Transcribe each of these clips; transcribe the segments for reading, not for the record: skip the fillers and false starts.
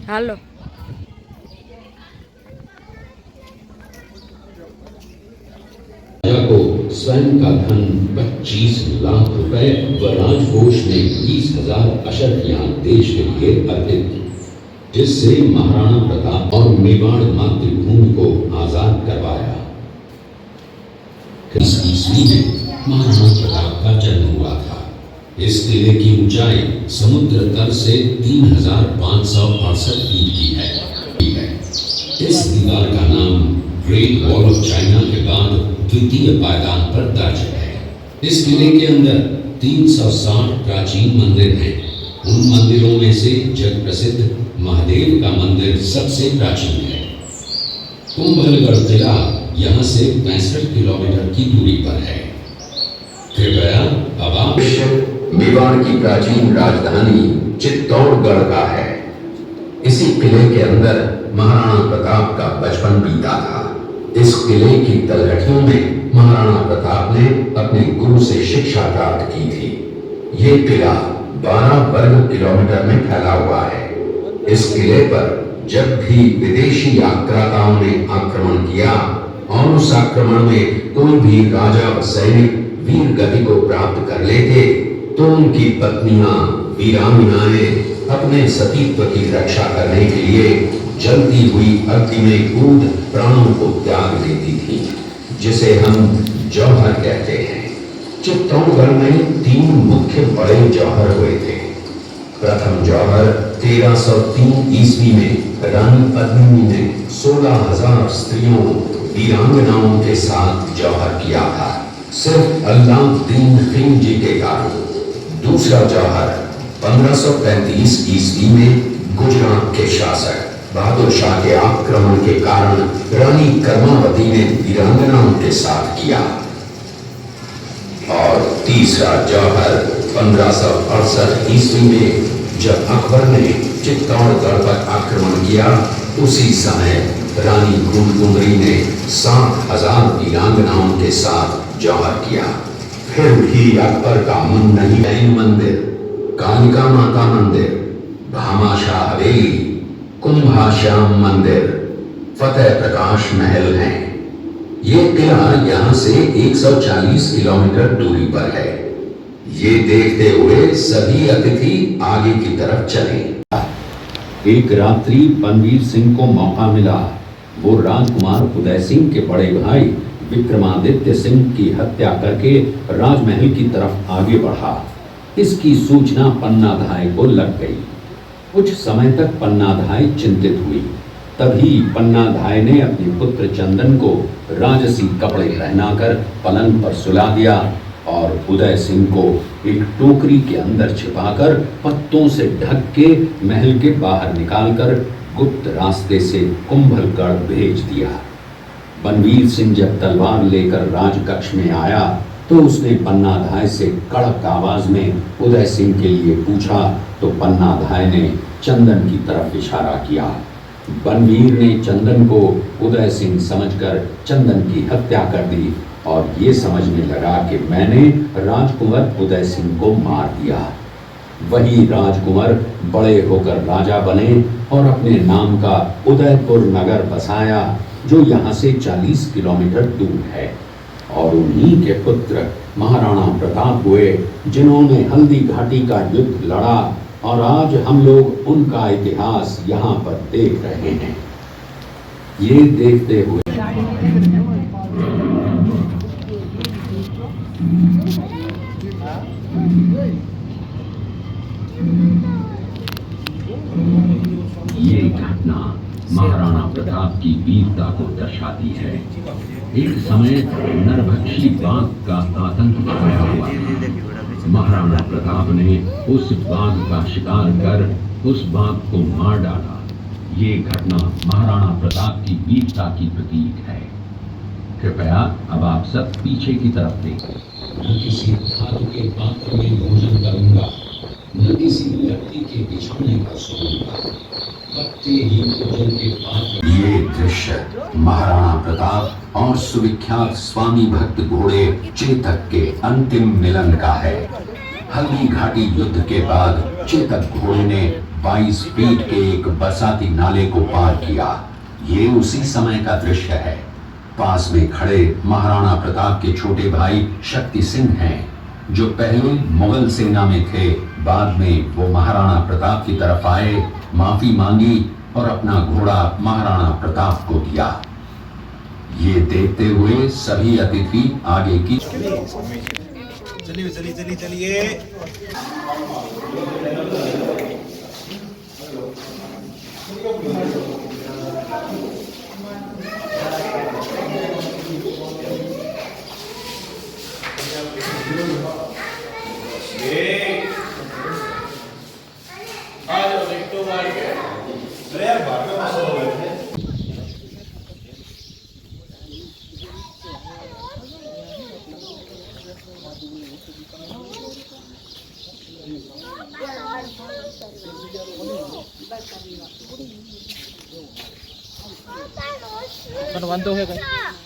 હાલો राजा को स्वयं का धन 25 लाख रुपए व राजकोष में 20,000 अशर्फियां देश के लिए अर्पित, जिससे महाराणा प्रताप और मेवाड़ मातृभूमि को आजाद करवाया। ईस्वी में महाराणा प्रताप का जन्म हुआ था। इस किले की ऊंचाई समुद्र तल से 3,568 फीट की है। इस दीवार का नाम ग्रेट वॉल ऑफ चाइना के बाद द्वितीय पायदान पर दर्ज है। इस किले के अंदर 360 प्राचीन मंदिर हैं। उन मंदिरों में से जग प्रसिद्ध महादेव का मंदिर सबसे प्राचीन है। कुंभलगढ़ किला यहाँ से 65 किलोमीटर की दूरी पर है। कृपया अब आप मेवाड़ की प्राचीन राजधानी चित्तौड़गढ़ का है। इसी किले के अंदर महाराणा प्रताप का बचपन बीता था। इस किले की तलहटियों में महाराणा प्रताप ने अपने गुरु से शिक्षा प्राप्त की थी। ये किला 12 वर्ग किलोमीटर में फैला हुआ है। इस किले पर जब भी विदेशी आक्राताओं ने आक्रमण किया और उस आक्रमण में कोई भी राजा व सैनिक वीर गति को प्राप्त कर लेते तो उनकी पत्नियां वीरांगनाएं अपने सतीत्व की रक्षा करने के लिए जलती हुई अग्नि में कूद प्राणों को त्याग देती थी, जिसे हम जौहर कहते हैं। चित्तौड़गढ़ में 3 मुख्य बड़े जौहर हुए थे। प्रथम जौहर 1303 ईस्वी में रानी पद्मिनी ने 16,000 स्त्रियों वीरांगनाओं के साथ जौहर किया था, सिर्फ अल्लाउद्दीन खिलजी के कारण। दूसरा जौहर 1535 ईस्वी में गुजरात के शासक बहादुर शाह के आक्रमण के कारण रानी कर्मावती ने वीरांगनाओं के साथ किया। और तीसरा जौहर 1568 ईस्वी में जब अकबर ने चित्तौड़गढ़ पर आक्रमण किया, उसी समय रानी गुंडुंगरी ने 7,000 वीरांगनाओं के साथ जौहर किया। फिर भी अकबर का मन नहीं। जैन मंदिर, कालिका माता मंदिर, भामाशाह हवेली, कुंभाश्याम मंदिर, फतेह प्रकाश महल हैं। ये किला यहाँ से 140 किलोमीटर दूरी पर है। ये देखते हुए सभी अतिथि आगे की तरफ चले। एक रात्रि बनवीर सिंह को मौका मिला। वो राजकुमार उदय सिंह के बड़े भाई विक्रमादित्य सिंह की हत्या करके राजमहल की तरफ आगे बढ़ा। इसकी सूचना पन्नाधाय को लग गई। कुछ समय तक पन्नाधाय चिंतित हुई। तभी पन्नाधाय ने अपने पुत्र चंदन को राजसी कपड़े पहनाकर पलंग पर सुला दिया और उदय सिंह को एक टोकरी के अंदर छिपाकर पत्तों से ढक के महल के बाहर निकालकर गुप्त रास्ते से कुंभलगढ़ भेज दिया। बनवीर सिंह जब तलवार लेकर राजकक्ष में आया तो उसने पन्नाधाय से कड़क आवाज में उदय सिंह के लिए पूछा, तो पन्नाधाय ने चंदन की तरफ इशारा किया। बनवीर ने चंदन को उदय सिंह समझकर चंदन की हत्या कर दी और ये समझने लगा कि मैंने राजकुंवर उदय सिंह को मार दिया। वही राजकुंवर बड़े होकर राजा बने और अपने नाम का उदयपुर नगर बसाया, जो यहाँ से 40 किलोमीटर दूर है। और उन्हीं के पुत्र महाराणा प्रताप हुए, जिन्होंने हल्दी घाटी का युद्ध लड़ा और आज हम लोग उनका इतिहास यहाँ पर देख रहे हैं। ये देखते हुए ये घटना महाराणा प्रताप की वीरता को दर्शाती है। एक समय नरभक्षी बाघ का आतंक छाया हुआ था। महाराणा प्रताप ने उस बाघ का शिकार कर उस बाघ को मार डाला। ये घटना महाराणा प्रताप की वीरता की प्रतीक है। कृपया अब आप सब पीछे की तरफ देखें। न किसी धातु के पात्र में भोजन करूंगा, न किसी लकड़ी के बिछौने पर सोऊंगा। ये दृश्य महाराणा प्रताप और सुविख्यात स्वामी भक्त घोड़े चेतक के अंतिम मिलन का है। हल्दी घाटी युद्ध के बाद चेतक घोड़े ने 22 फीट के एक बरसाती नाले को पार किया। ये उसी समय का दृश्य है। पास में खड़े महाराणा प्रताप के छोटे भाई शक्ति सिंह हैं, जो पहले मुगल सेना में थे। बाद में वो महाराणा प्रताप की तरफ आए, माफी मांगी और अपना घोड़ा महाराणा प्रताप को दिया। ये देखते हुए सभी अतिथि आगे की चलिए चलिए चलिए चलिए। પણ વાંધો છે કઈ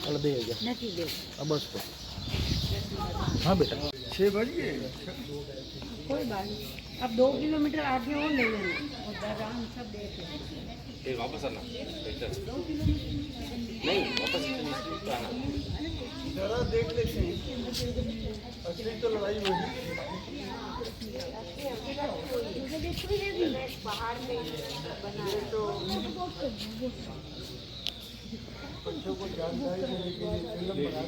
એટલે બે ગયા નથી બે બસ તો हाँ बेटा 6 बजे कोई बात नहीं। अब 2 किलोमीटर आगे और ले लेंगे और आराम सब देख लेंगे। वापस आना नहीं वापस आना जरा देख लेते हैं। असली तो लड़ाई हुई पहाड़ पे बना तो बच्चों को जानकारी देने के लिए फिल्म बना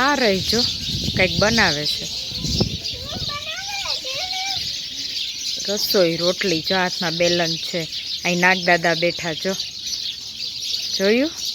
આ રહી જો કંઈક બનાવે છે રસોઈ રોટલી જો હાથમાં બેલન છે અહીં નાગદાદા બેઠા જો જોયું